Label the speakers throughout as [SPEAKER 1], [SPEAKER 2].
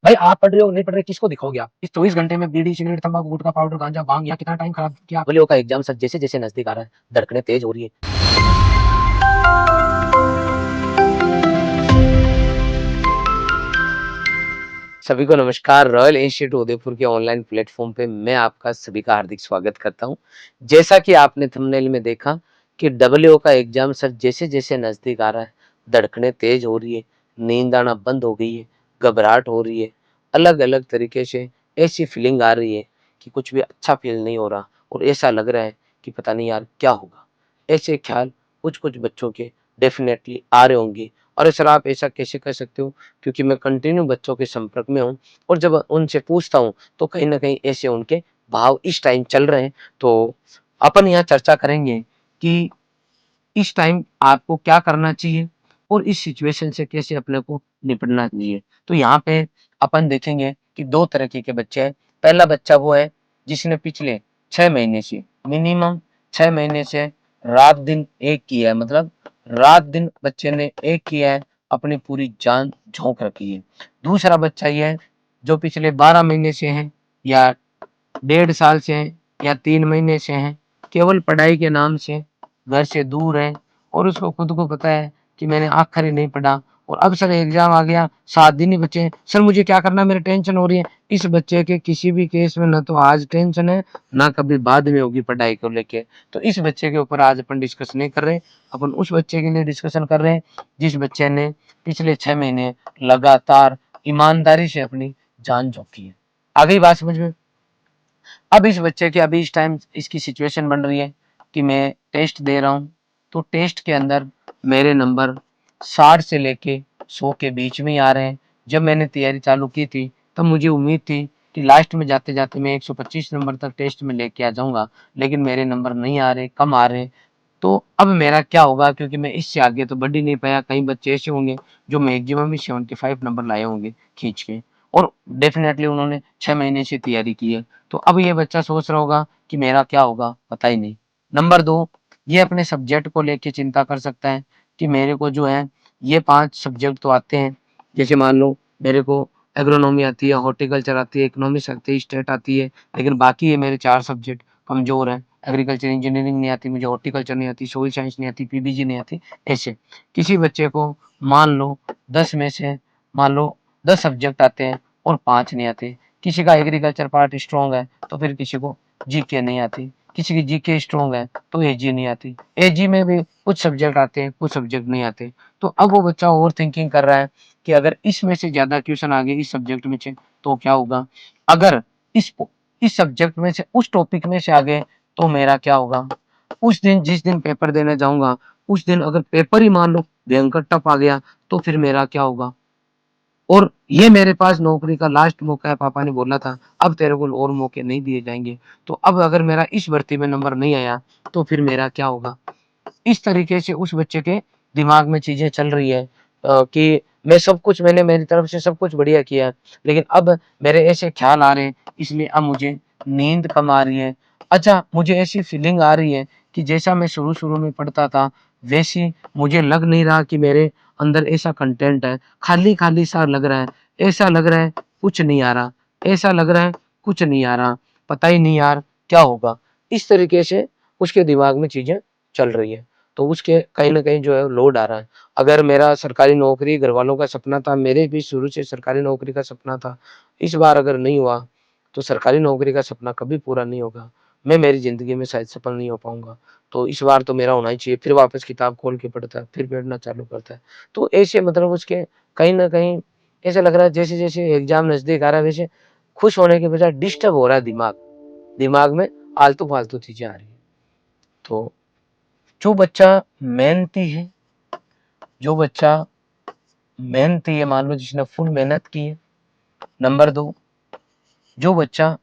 [SPEAKER 1] भाई आप पढ़ रहे हो नहीं पढ़ रहे किसको दिखाओगे आप? इस 24 घंटे में बीड़ी सिगरेट तंबाकू गुटखा पाउडर गांजा भांग यहाँ कितना टाइम खराब किया आप? का एग्जाम सर जैसे जैसे नजदीक आ रहा है धड़कने तेज हो रही है। सभी को नमस्कार। रॉयल इंस्टीट्यूट उदयपुर के ऑनलाइन प्लेटफॉर्म पे मैं आपका सभी का हार्दिक स्वागत करता हूं। जैसा कि आपने थंबनेल में देखा कि डब्ल्यूओ का एग्जाम सर जैसे जैसे नजदीक आ रहा है धड़कने तेज हो रही है, नींद आना बंद हो गई है, घबराहट हो रही है, अलग अलग तरीके से ऐसी फीलिंग आ रही है कि कुछ भी अच्छा फील नहीं हो रहा और ऐसा लग रहा है कि पता नहीं यार क्या होगा। ऐसे ख्याल कुछ कुछ बच्चों के डेफिनेटली आ रहे होंगे। और सर आप ऐसा कैसे कर सकते हो? क्योंकि मैं कंटिन्यू बच्चों के संपर्क में हूँ और जब उनसे पूछता हूँ तो कहीं न कहीं ऐसे उनके भाव इस टाइम चल रहे हैं। तो अपन यहाँ चर्चा करेंगे कि इस टाइम आपको क्या करना चाहिए और इस सिचुएशन से कैसे अपने को निपटना चाहिए। तो यहाँ पे अपन देखेंगे कि 2 तरीके के बच्चे हैं। पहला बच्चा वो है जिसने पिछले 6 महीने से मिनिमम 6 महीने से रात-दिन एक किया है, मतलब रात-दिन बच्चे ने एक किया है, अपनी पूरी जान झोंक रखी है। दूसरा बच्चा ये है जो पिछले 12 महीने से है या 1.5 साल से है या 3 महीने से है, केवल पढ़ाई के नाम से घर से दूर है और उसको खुद को पता है कि मैंने आखिर ही नहीं पढ़ा और अब सर एग्जाम आ गया, 7 दिन ही बचे हैं, सर मुझे क्या करना है, मेरी टेंशन हो रही है। इस बच्चे के किसी भी केस में ना तो आज टेंशन है, ना कभी बाद में होगी पढ़ाई को लेके। तो इस बच्चे के ऊपर आज अपन डिस्कस नहीं कर रहे, अपन उस बच्चे के लिए डिस्कशन कर रहे हैं जिस बच्चे ने पिछले 6 महीने लगातार ईमानदारी से अपनी जान झोंकी है। आ गई बात समझ में? अब इस बच्चे की अभी इस टाइम इसकी सिचुएशन बन रही है कि मैं टेस्ट दे रहा हूँ, तो टेस्ट के अंदर मेरे नंबर 60 से लेके 100 के बीच में ही आ रहे हैं। जब मैंने तैयारी चालू की थी तब मुझे उम्मीद थी कि लास्ट में जाते जाते मैं 125 नंबर तक टेस्ट में लेके आ जाऊंगा, लेकिन मेरे नंबर नहीं आ रहे, कम आ रहे। तो अब मेरा क्या होगा, क्योंकि मैं इससे आगे तो बढ़ ही नहीं पाया। कई बच्चे ऐसे होंगे जो मैक्सिमम ही 75 नंबर लाए होंगे खींच के, और डेफिनेटली उन्होंने 6 महीने से तैयारी की है। तो अब ये बच्चा सोच रहा होगा कि मेरा क्या होगा, पता ही नहीं। नंबर 2, ये अपने सब्जेक्ट को लेके चिंता कर सकता है कि मेरे को जो है ये 5 सब्जेक्ट तो आते हैं। जैसे मान लो मेरे को एग्रोनॉमी आती है, हॉर्टिकल्चर आती है, इकोनॉमिक्स आती है, स्टेट आती है, लेकिन बाकी ये मेरे 4 सब्जेक्ट कमज़ोर हैं। एग्रीकल्चर इंजीनियरिंग नहीं आती मुझे, हॉर्टिकल्चर नहीं आती, सोइल साइंस नहीं आती, पीबीजी नहीं आती। ऐसे किसी बच्चे को मान लो 10 में से मान लो 10 सब्जेक्ट आते हैं और 5 नहीं आते। किसी का एग्रीकल्चर पार्ट स्ट्रॉन्ग है तो फिर किसी को जीके नहीं आती, किसी की जीके स्ट्रॉन्ग है तो एजी नहीं आती। एजी में भी कुछ सब्जेक्ट आते हैं, कुछ सब्जेक्ट नहीं आते। तो अब वो बच्चा ओवर थिंकिंग कर रहा है कि अगर इसमें से ज्यादा क्वेश्चन आ गए इस सब्जेक्ट में से तो क्या होगा, अगर इस इस सब्जेक्ट में से उस टॉपिक में से आ गए तो मेरा क्या होगा। उस दिन जिस दिन पेपर देने जाऊंगा उस दिन अगर पेपर ही मान लो भयंकर टफ आ गया तो फिर मेरा क्या होगा। और ये मेरे पास नौकरी का लास्ट मौका है, पापा ने बोला था अब तेरे को और मौके नहीं दिए जाएंगे। तो अब अगर मेरा इस भर्ती में नंबर नहीं आया तो फिर मेरा क्या होगा। इस तरीके से उस बच्चे के दिमाग में चीजें चल रही है कि मैं सब कुछ, मैंने मेरी तरफ से सब कुछ बढ़िया किया, लेकिन अब मेरे ऐसे ख्याल आ रहे हैं, इसलिए अब मुझे नींद कम आ रही है। अच्छा, मुझे ऐसी फीलिंग आ रही है कि जैसा मैं शुरू शुरू में पढ़ता था वैसी मुझे लग नहीं रहा कि मेरे अंदर ऐसा कंटेंट है। खाली खाली सा लग रहा है, ऐसा लग रहा है कुछ नहीं आ रहा, ऐसा लग रहा है कुछ नहीं आ रहा, पता ही नहीं यार क्या होगा। इस तरीके से उसके दिमाग में चीजें चल रही है। तो उसके कहीं न कहीं जो है लोड आ रहा है। अगर मेरा सरकारी नौकरी घरवालों का सपना था, मेरे भी शुरू से सरकारी नौकरी का सपना था। इस बार अगर नहीं हुआ, तो सरकारी नौकरी का सपना कभी पूरा नहीं होगा। मैं मेरी ज़िंदगी में शायद सफल नहीं हो पाऊँगा। तो इस बार तो मेरा होना ही चाहिए। फिर वापस किताब खोल के पढ़ता है, फिर पढ़ना चालू करता है। तो ऐसे मतलब उसके कहीं न कहीं ऐसा लग रहा है जैसे-जैसे एग्ज़ाम नज़दीक आ रहा है वैसे खुश होने के बजाय डिस्टर्ब हो रहा है दिमाग। दिमाग में आलतू-फालतू चीज़ें आ रही हैं। तो जो बच्चा मेहनती है, जो बच्चा मेहनती है, मान लो जिसने फुल मेहनत की है। नंबर 2, जो बच्चा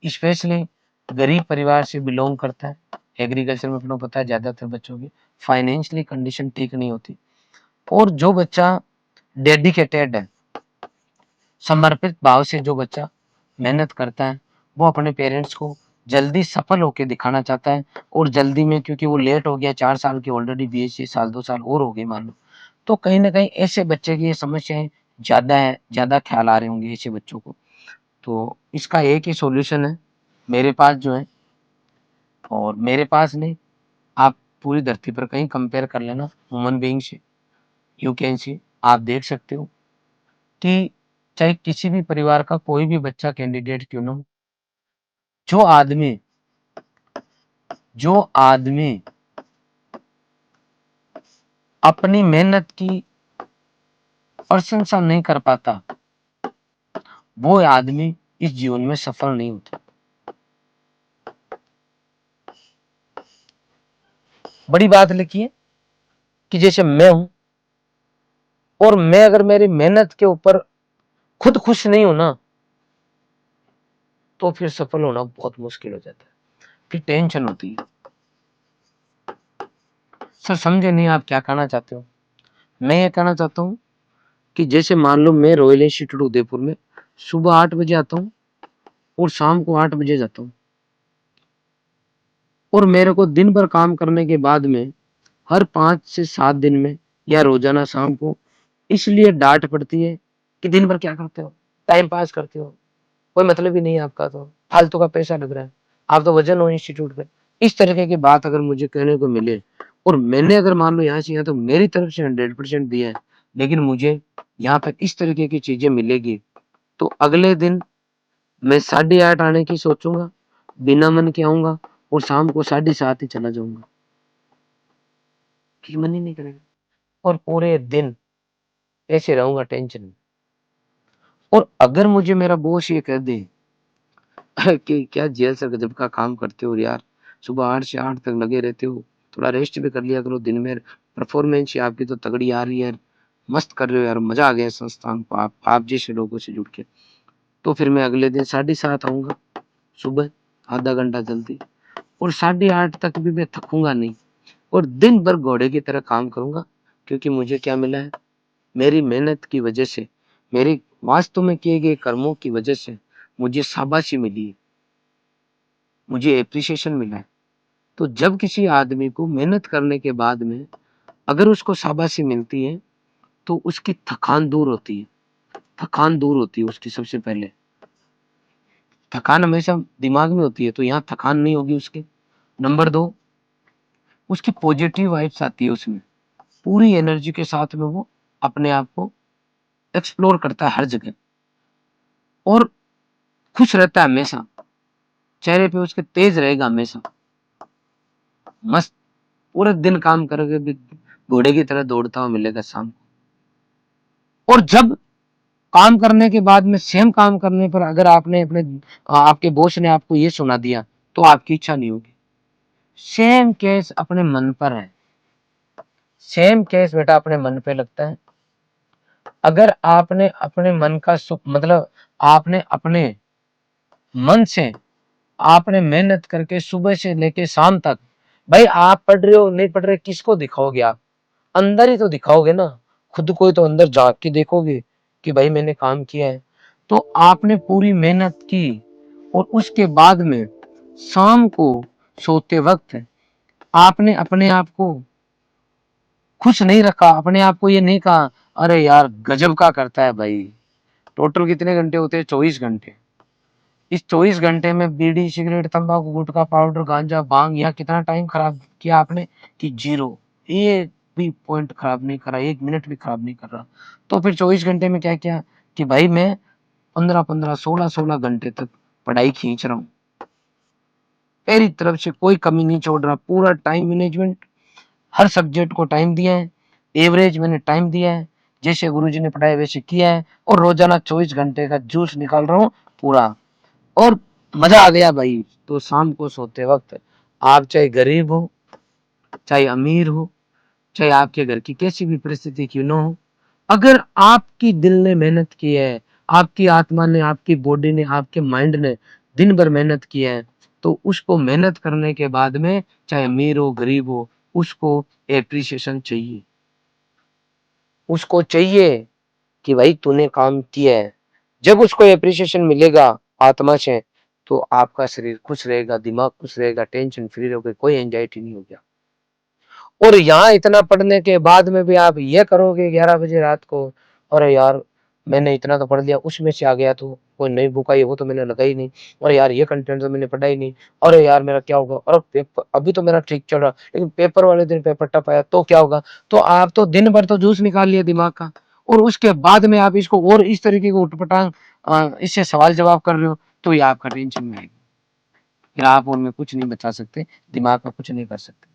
[SPEAKER 1] स्पेशली गरीब परिवार से बिलोंग करता है। एग्रीकल्चर में अपने को पता है ज़्यादातर बच्चों की फाइनेंशियली कंडीशन ठीक नहीं होती। और जो बच्चा डेडिकेटेड है, समर्पित भाव से जो बच्चा मेहनत करता है, वो अपने पेरेंट्स को जल्दी सफल होके दिखाना चाहता है। और जल्दी में क्योंकि वो लेट हो गया 4 साल की ऑलरेडी बीएससी साल 2 साल और हो गए मान लो, तो कहीं न कहीं ऐसे बच्चे की ये समस्याएँ ज़्यादा ख्याल आ रहे होंगे ऐसे बच्चों को। तो इसका एक ही सॉल्यूशन है मेरे पास जो है, और मेरे पास नहीं, आप पूरी धरती पर कहीं कंपेयर कर लेना ह्यूमन बीइंग से, यू कैन सी, आप देख सकते हो कि चाहे किसी भी परिवार का कोई भी बच्चा कैंडिडेट क्यों ना हो, जो आदमी जो आदमी अपनी मेहनत की प्रशंसा नहीं कर पाता, वो आदमी इस जीवन में सफल नहीं होता। बड़ी बात लिखी है कि जैसे मैं हूं, और मैं अगर मेरी मेहनत के ऊपर खुद खुश नहीं हूं ना, तो फिर सफल होना बहुत मुश्किल हो जाता है, फिर टेंशन होती है। सर समझे नहीं आप क्या कहना चाहते हो? मैं ये कहना चाहता हूं कि जैसे मान लो मैं रॉयल इंस्टीट्यूट उदयपुर में सुबह 8 बजे आता हूं और शाम को 8 बजे जाता हूं, और मेरे को दिन भर काम करने के बाद में हर 5 से 7 दिन में या रोजाना शाम को इसलिए डांट पड़ती है कि दिन भर क्या करते हो, टाइम पास करते हो, कोई मतलब ही नहीं है आपका, तो फालतू का पैसा लग रहा है, आप तो वजन हो इंस्टीट्यूट पे। इस तरीके की बात अगर मुझे कहने को मिले, और मैंने अगर मान लो यहाँ से यहाँ तो मेरी तरफ से 100% दिया है, लेकिन मुझे यहाँ पर इस तरीके की चीजें मिलेगी, तो अगले दिन मैं 8:30 आने की सोचूंगा, बिना मन के आऊंगा, और शाम को 7:30 ही चला जाऊंगा, कि मन ही नहीं करेगा, और पूरे दिन ऐसे रहूंगा टेंशन में। और अगर मुझे मेरा बॉस ये कह दे कि क्या जेल सर गजब का काम करते हो यार, सुबह 8 से 8 तक लगे रहते हो, थोड़ा रेस्ट भी कर लिया करो दिन में, परफॉर्मेंस ही आपकी तो तगड़ी आ रही है, मस्त कर रहे हो यार, मजा आ गया संस्थान को आप जैसे लोगों से जुड़ के। तो फिर मैं अगले दिन 7:30 आऊंगा सुबह, आधा घंटा जल्दी, और 8:30 तक भी मैं थकूंगा नहीं, और दिन भर घोड़े की तरह काम करूंगा, क्योंकि मुझे क्या मिला है, मेरी मेहनत की वजह से, मेरी वास्तव में किए गए कर्मों की वजह से मुझे शाबाशी मिली है, मुझे एप्रिसिएशन मिला है। तो जब किसी आदमी को मेहनत करने के बाद में अगर उसको शाबाशी मिलती है, तो उसकी थकान दूर होती है, थकान दूर होती है उसकी। सबसे पहले थकान हमेशा दिमाग में होती है, तो यहाँ थकान नहीं होगी उसके। नंबर 2, उसकी पॉजिटिव वाइब्स आती है उसमें, पूरी एनर्जी के साथ में वो अपने आप को एक्सप्लोर करता है हर जगह, और खुश रहता है हमेशा, चेहरे पे उसके तेज रहेगा हमेशा, मस्त, पूरे दिन काम करके भी घोड़े की तरह दौड़ता हुआ मिलेगा शाम को। और जब काम करने के बाद में सेम काम करने पर अगर आपने अपने आपके बॉस ने आपको ये सुना दिया, तो आपकी इच्छा नहीं होगी। सेम केस अपने मन पर है, सेम केस बेटा अपने मन पे लगता है। अगर आपने अपने मन का सुख, मतलब आपने अपने मन से आपने मेहनत करके सुबह से लेके शाम तक, भाई आप पढ़ रहे हो नहीं पढ़ रहे किसको दिखाओगे आप, अंदर ही तो दिखाओगे ना, खुद को ही तो अंदर झांक के देखोगे कि भाई मैंने काम किया है। तो आपने पूरी मेहनत की, और उसके बाद में शाम को सोते वक्त आपने अपने आप को खुश नहीं रखा, अपने आप को ये नहीं कहा अरे यार गजब का करता है भाई। टोटल कितने घंटे होते हैं? 24 घंटे। इस 24 घंटे में बीड़ी सिगरेट तंबाकू गुटखा पाउडर गांजा भांग, यहाँ कितना टाइम खराब किया आपने? कि जीरो, एक भी पॉइंट खराब नहीं करा, 1 मिनट भी खराब नहीं कर रहा। तो फिर 24 घंटे में क्या किया कि भाई मैं 15-15 16-16 घंटे तक पढ़ाई खींच रहा हूँ, मेरी तरफ से कोई कमी नहीं छोड़ रहा, पूरा टाइम मैनेजमेंट, हर सब्जेक्ट को टाइम दिया है, एवरेज मैंने टाइम दिया है, जैसे गुरुजी ने पढ़ाया वैसे किया है, और रोजाना 24 घंटे का जूस निकाल रहा हूँ पूरा, और मजा आ गया भाई। तो शाम को सोते वक्त आप चाहे गरीब हो, चाहे अमीर हो, चाहे आपके घर की कैसी भी परिस्थिति क्यों न हो, अगर आपकी दिल ने मेहनत की है, आपकी आत्मा ने, आपकी बॉडी ने, आपके माइंड ने दिन भर मेहनत की है, तो उसको मेहनत करने के बाद में चाहे अमीर हो गरीब हो, उसको एप्रिसिएशन चाहिए, उसको चाहिए कि भाई तूने काम किया है। जब उसको एप्रिसिएशन मिलेगा आत्मा से, तो आपका शरीर खुश रहेगा, दिमाग खुश रहेगा, टेंशन फ्री रहोगे, कोई एंजाइटी नहीं होगा। और यहाँ इतना पढ़ने के बाद में भी आप ये करोगे 11 बजे रात को, अरे यार मैंने इतना तो पढ़ लिया, उसमें से आ गया तो कोई नई बुक आई वो तो मैंने लगाई नहीं। अरे यार ये कंटेंट तो मैंने पढ़ा ही नहीं। अरे यार मेरा क्या होगा? अरे पेपर अभी तो मेरा ठीक चल रहा, लेकिन पेपर वाले दिन पेपर टफ आया तो क्या होगा? तो आप तो दिन भर तो जूस निकाल लिया दिमाग का, और उसके बाद में आप इसको और इस तरीके को उटपटांग इससे सवाल जवाब कर रहे हो, तो ये आपका टेंशन में आएगा। फिर आप उनमें कुछ नहीं बचा सकते, दिमाग का कुछ नहीं कर सकते,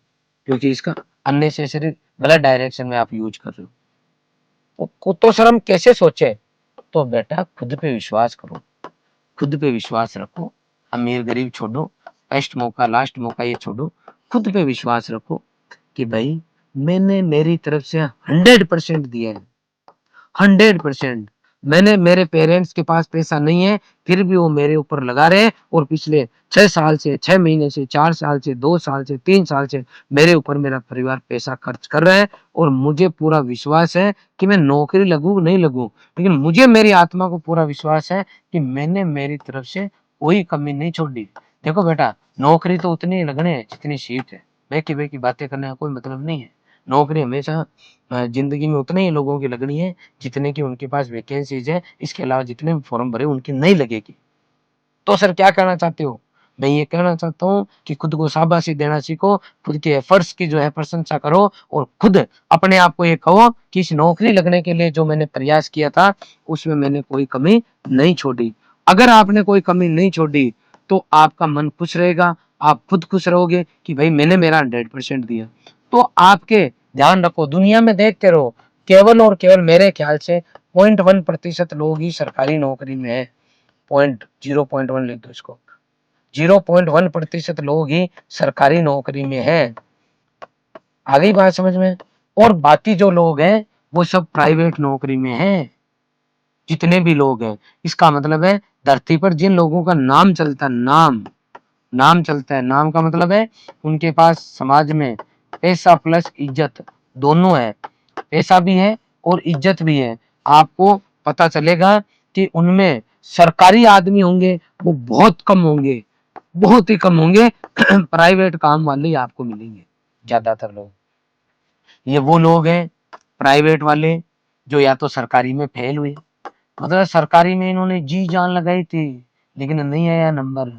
[SPEAKER 1] क्योंकि इसका अननेसेसरी गलत डायरेक्शन में आप यूज कर रहे हो। तो सर हम कैसे सोचे? तो बेटा खुद पे विश्वास करो, खुद पे विश्वास रखो, अमीर गरीब छोड़ो, फर्स्ट मौका लास्ट मौका ये छोड़ो, खुद पे विश्वास रखो कि भाई मैंने मेरी तरफ से 100% दिया है, 100%। मैंने, मेरे पेरेंट्स के पास पैसा नहीं है, फिर भी वो मेरे ऊपर लगा रहे हैं, और पिछले 6 साल से, 6 महीने से, 4 साल से, 2 साल से, 3 साल से मेरे ऊपर मेरा परिवार पैसा खर्च कर रहा है, और मुझे पूरा विश्वास है कि मैं नौकरी लगूं नहीं लगूं, लेकिन मुझे मेरी आत्मा को पूरा विश्वास है कि मैंने मेरी तरफ से कोई कमी नहीं छोड़ी। देखो बेटा, नौकरी तो उतनी ही लगने है जितनी सीट है, बेकी बेकी बातें करने का कोई मतलब नहीं है। नौकरी हमेशा जिंदगी में उतने ही लोगों की लगनी है जितने की उनके पास वैकेंसीज है, इसके अलावा जितने भी फॉर्म भरे उनकी नहीं लगेगी। तो सर क्या कहना चाहते हो? मैं ये कहना चाहता हूँ कि खुद को शाबाशी देना सीखो, खुद के एफर्ट्स की जो है प्रशंसा करो, और खुद अपने आप को ये कहो कि इस नौकरी लगने के लिए जो मैंने प्रयास किया था उसमें मैंने कोई कमी नहीं छोड़ी। अगर आपने कोई कमी नहीं छोड़ी तो आपका मन खुश रहेगा, आप खुद खुश रहोगे कि भाई मैंने मेरा 100% दिया। तो आपके ध्यान रखो, दुनिया में देखते रहो, केवल और केवल मेरे ख्याल से 0.1% लोग ही सरकारी नौकरी में है। 0.1 लिख दो इसको, 0.1% लोग ही सरकारी नौकरी में है। आ गई बात समझ में? और बाकी जो लोग हैं वो सब प्राइवेट नौकरी में हैं। जितने भी लोग हैं, इसका मतलब है धरती पर जिन लोगों का नाम चलता है, नाम नाम चलता है, नाम का मतलब है उनके पास समाज में पैसा प्लस इज्जत दोनों है, पैसा भी है और इज्जत भी है। आपको पता चलेगा कि उनमें सरकारी आदमी होंगे वो बहुत कम होंगे, बहुत ही कम होंगे। प्राइवेट काम वाले ही आपको मिलेंगे ज्यादातर लोग। ये वो लोग हैं प्राइवेट वाले जो या तो सरकारी में फेल हुए, मतलब सरकारी में इन्होंने जी जान लगाई थी लेकिन नहीं आया नंबर।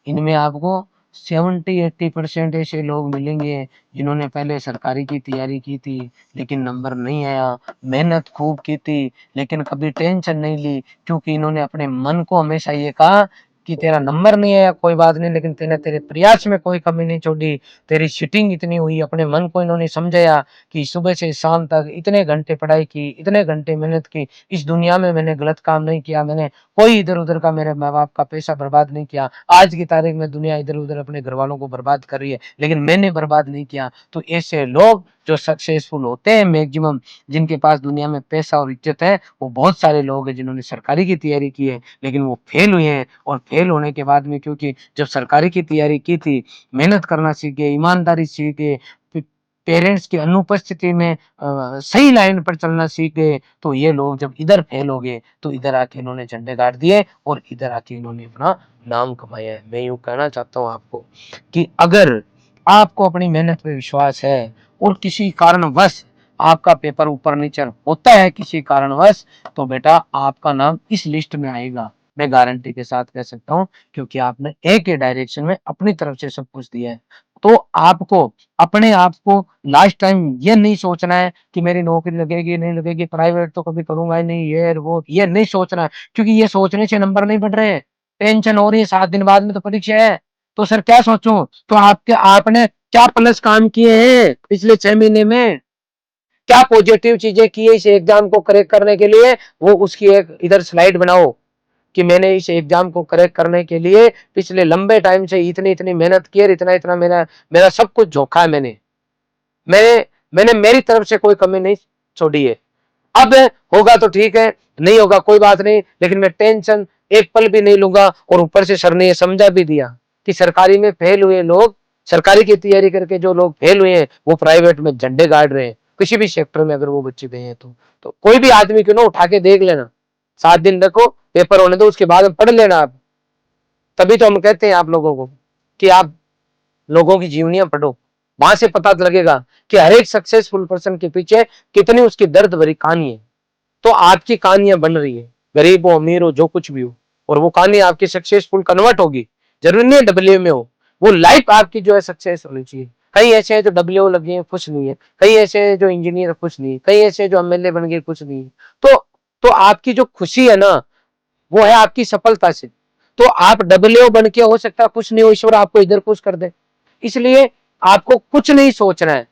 [SPEAKER 1] इनमें आपको 70-80% ऐसे लोग मिलेंगे जिन्होंने पहले सरकारी की तैयारी की थी लेकिन नंबर नहीं आया, मेहनत खूब की थी लेकिन कभी टेंशन नहीं ली, क्योंकि इन्होंने अपने मन को हमेशा ये कहा कि तेरा नंबर नहीं आया कोई बात नहीं, लेकिन तेने तेरे प्रयास में कोई कमी नहीं छोड़ी, तेरी सीटिंग इतनी हुई। अपने मन को इन्होंने समझाया कि सुबह से शाम तक इतने घंटे पढ़ाई की, इतने घंटे मेहनत की, इस दुनिया में मैंने गलत काम नहीं किया, मैंने कोई इधर उधर का मेरे माँ बाप का पैसा बर्बाद नहीं किया। आज की तारीख में दुनिया इधर उधर अपने घर वालों को बर्बाद कर रही है लेकिन मैंने बर्बाद नहीं किया। तो ऐसे लोग जो सक्सेसफुल होते हैं मैक्सिमम, जिनके पास दुनिया में पैसा और इज्जत है, वो बहुत सारे लोग हैं जिन्होंने सरकारी की तैयारी की है लेकिन वो फेल हुए हैं। और फेल होने के बाद में, क्योंकि जब सरकारी की तैयारी की थी, मेहनत करना सीखे, ईमानदारी सीखे, पेरेंट्स की अनुपस्थिति में सही लाइन पर चलना सीख गए, तो ये लोग जब इधर फेल हो गए तो इधर आके इन्होंने झंडे गाड़ दिए और इधर आके इन्होंने अपना नाम कमाया है। मैं यूं कहना चाहता हूं आपको कि अगर आपको अपनी मेहनत पे विश्वास है और किसी कारणवश आपका पेपर ऊपर नीचे होता है किसी कारणवश, तो बेटा आपका नाम इस लिस्ट में आएगा, मैं गारंटी के साथ कह सकता हूँ, क्योंकि आपने एक ही डायरेक्शन में अपनी तरफ से सब कुछ दिया है। तो आपको अपने आप को लास्ट टाइम ये नहीं सोचना है कि मेरी नौकरी लगेगी नहीं लगेगी, प्राइवेट तो कभी करूंगा ही नहीं, ये वो ये नहीं सोचना है, क्योंकि ये सोचने से नंबर नहीं बढ़ रहे हैं। टेंशन हो रही है 7 दिन बाद में तो परीक्षा है, तो सर क्या सोचूं? तो आपके आपने क्या प्लस काम किए हैं पिछले 6 महीने में? क्या पॉजिटिव चीजें की है इस एग्जाम को करेक्ट करने के लिए? वो उसकी एक इधर स्लाइड बनाओ कि मैंने इस एग्जाम को करेक्ट करने के लिए पिछले लंबे टाइम से इतनी इतनी मेहनत की है, इतना इतना मेरा मेरा सब कुछ झोंका है मैंने, मैंने मैंने मेरी तरफ से कोई कमी नहीं छोड़ी है। अब होगा तो ठीक है, नहीं होगा कोई बात नहीं, लेकिन मैं टेंशन एक पल भी नहीं लूंगा। और ऊपर से सर ने ये समझा भी दिया कि सरकारी में फेल हुए लोग, सरकारी की तैयारी करके जो लोग फेल हुए हैं वो प्राइवेट में झंडे गाड़ रहे हैं किसी भी सेक्टर में, अगर वो बच्चे गए हैं तो कोई भी आदमी क्यों ना उठा के देख लेना, 7 दिन रखो, पेपर होने दो, उसके बाद में पढ़ लेना आप। तभी तो हम कहते हैं आप लोगों को कि आप लोगों की जीवनियां पढ़ो, वहां से पता लगेगा कि हर एक सक्सेसफुल पर्सन के पीछे कितनी उसकी दर्द भरी कहानी है। तो आपकी कहानियां बन रही है, गरीब हो अमीर हो जो कुछ भी हो, और वो कहानी आपकी सक्सेसफुल कन्वर्ट होगी। जरूरी नहीं है डब्ल्यू में हो, वो लाइफ आपकी जो है सक्सेस होनी चाहिए। कई ऐसे हैं जो डब्ल्यू लगे हैं कुछ नहीं है, कई ऐसे हैं जो इंजीनियर कुछ नहीं है, कई ऐसे हैं जो एमएलए बन गए कुछ नहीं है। तो आपकी जो खुशी है ना, वो है आपकी सफलता से। तो आप डब्ल्यू बन के हो सकता है कुछ नहीं हो, ईश्वर आपको इधर खुश कर दे। इसलिए आपको कुछ नहीं सोचना है,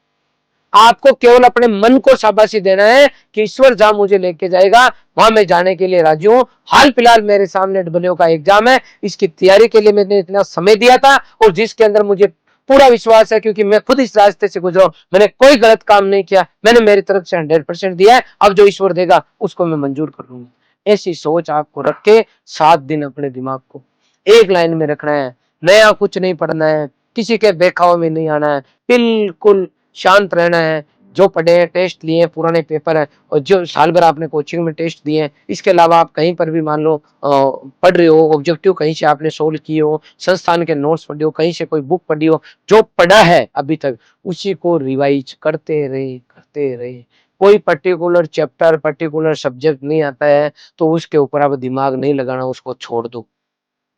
[SPEAKER 1] आपको केवल अपने मन को शाबाशी देना है कि ईश्वर जहां मुझे लेके जाएगा वहां मैं जाने के लिए राजी हूं। हाल फिलहाल मेरे सामने डब्ल्यू का एग्जाम है, इसकी तैयारी के लिए मैंने इतना समय दिया था, और जिसके अंदर मुझे पूरा विश्वास है, क्योंकि मैं खुद इस रास्ते से गुजरा हूं, मैंने कोई गलत काम नहीं किया, मैंने मेरी तरफ से 100% दिया है। अब जो ईश्वर देगा उसको मैं मंजूर कर लूंगा। ऐसी सोच आपको रख के 7 दिन अपने दिमाग को एक लाइन में रखना है। नया कुछ नहीं पढ़ना है, किसी के बेखाव में नहीं आना है, बिल्कुल शांत रहना है। जो पढ़े हैं, टेस्ट लिए हैं, पुराने पेपर है, और जो साल भर आपने कोचिंग में टेस्ट दिए हैं, इसके अलावा आप कहीं पर भी मान लो पढ़ रहे हो, ऑब्जेक्टिव कहीं से आपने सोल्व किए हो, संस्थान के नोट्स पढ़े हो, कहीं से कोई बुक पढ़ी हो, जो पढ़ा है अभी तक उसी को रिवाइज करते रहे। कोई पर्टिकुलर चैप्टर पर्टिकुलर सब्जेक्ट नहीं आता है तो उसके ऊपर आप दिमाग नहीं लगाना, उसको छोड़ दो।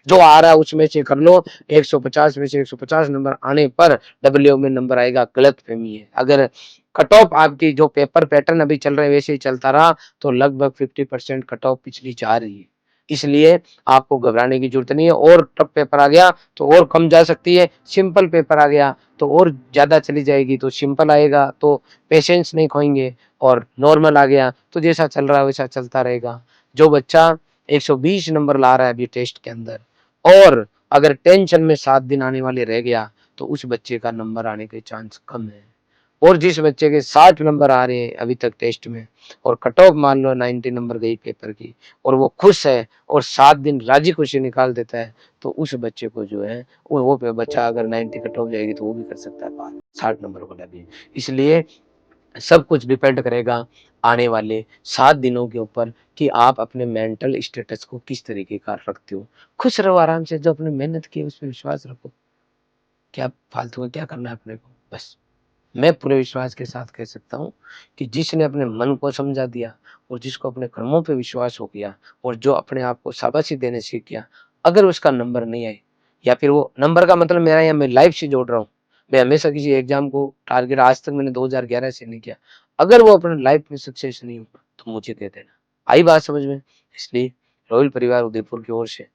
[SPEAKER 1] जो आ रहा है उसमें से कर लो। 150 में से 150 नंबर आने पर डब्ल्यू में नंबर आएगा, गलत फहमी है। अगर कट ऑफ आपकी जो पेपर पैटर्न अभी चल रहे हैं वैसे ही चलता रहा तो लगभग 50% कट ऑफ पिछली जा रही है। इसलिए आपको घबराने की जरूरत नहीं है। और टफ पेपर आ गया तो और कम जा सकती है, सिंपल पेपर आ गया तो और ज्यादा चली जाएगी। तो सिंपल आएगा तो पेशेंस नहीं खोएंगे, और नॉर्मल आ गया तो जैसा चल रहा है वैसा चलता रहेगा। जो बच्चा 120 नंबर ला रहा है अभी टेस्ट के अंदर, और अगर टेंशन में 7 दिन आने वाले रह गया तो उस बच्चे का नंबर आने के चांस कम है। और जिस बच्चे के 60 नंबर आ रहे हैं अभी तक टेस्ट में, और कट ऑफ मान लो 90 नंबर गई पेपर की, और वो खुश है और 7 दिन राजी खुशी निकाल देता है, तो उस बच्चे को जो है वो बच्चा अगर 90 कट ऑफ जाएगी तो वो भी कर सकता है पास, 60 नंबर वाला भी। इसलिए सब कुछ डिपेंड करेगा आने वाले 7 दिनों के ऊपर कि आप अपने मेंटल स्टेटस को किस तरीके का रखते हो। खुश रहो आराम से, जो अपने मेहनत की उस पर विश्वास रखो। क्या फालतू में क्या करना है अपने को, बस। मैं पूरे विश्वास के साथ कह सकता हूँ कि जिसने अपने मन को समझा दिया, और जिसको अपने कर्मों पे विश्वास हो गया, और जो अपने आप को शाबाशी देने सीख गया, अगर उसका नंबर नहीं आए, या फिर वो नंबर का मतलब मेरा यहाँ मैं लाइफ से जोड़ रहा हूँ, मैं हमेशा किसी एग्जाम को टारगेट आज तक मैंने 2011 से नहीं किया, अगर वो अपने लाइफ में सक्सेस नहीं हो तो मुझे दे देना। आई बात समझ में? इसलिए रॉयल परिवार उदयपुर की ओर से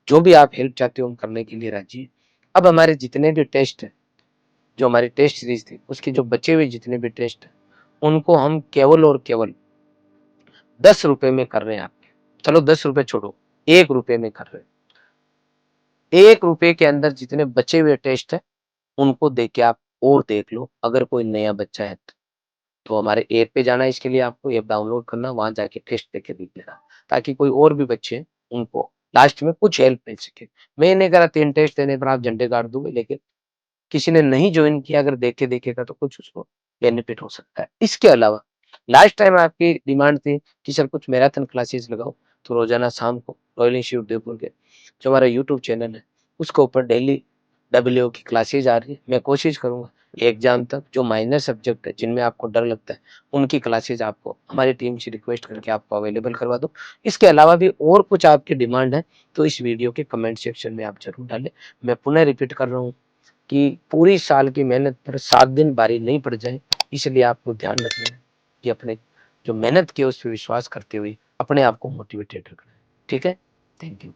[SPEAKER 1] जो भी आप हेल्प चाहते हो हम करने के लिए राजी हैं। अब हमारे जितने भी टेस्ट है, जो हमारी टेस्ट सीरीज थी उसके जो बचे हुए जितने भी टेस्ट हैं, उनको हम केवल और केवल 10 रुपए में कर रहे हैं आपके। चलो 10 रुपए छोड़ो, 1 रुपए में कर रहे हैं। 1 रुपए के अंदर जितने बचे हुए टेस्ट है उनको देख के आप और देख लो। अगर कोई नया बच्चा है तो हमारे ऐप पे जाना है, इसके लिए आपको ऐप डाउनलोड करना, वहां जाके टेस्ट देख के देख लेना, ताकि कोई और भी बच्चे उनको लास्ट में कुछ हेल्प मिल सके। मैं नहीं कह रहा 3 टेस्ट देने पर आप झंडे गाड़ दोगे, लेकिन किसी ने नहीं ज्वाइन किया अगर देखे देखेगा तो कुछ उसको बेनिफिट हो सकता है। इसके अलावा लास्ट टाइम आपकी डिमांड थी कि सर कुछ मैराथन क्लासेस लगाओ, तो रोजाना शाम को रॉयल इंस्टीट्यूट उदयपुर के जो हमारा यूट्यूब चैनल है उसके ऊपर डेली डब्ल्यू की क्लासेज आ रही है। मैं कोशिश करूंगा एग्जाम तक जो माइनर सब्जेक्ट है जिनमें आपको डर लगता है उनकी क्लासेज आपको हमारी टीम से रिक्वेस्ट करके आपको अवेलेबल करवा दो। इसके अलावा भी और कुछ आपकी डिमांड है तो इस वीडियो के कमेंट सेक्शन में आप जरूर डालें। मैं पुनः रिपीट कर रहा हूँ कि पूरी साल की मेहनत पर 7 दिन भारी नहीं पड़ जाए, इसलिए आपको ध्यान रखना है कि अपने जो मेहनत की है उस पर विश्वास करते हुए अपने आप को मोटिवेटेड रखना है। ठीक है? Thank you.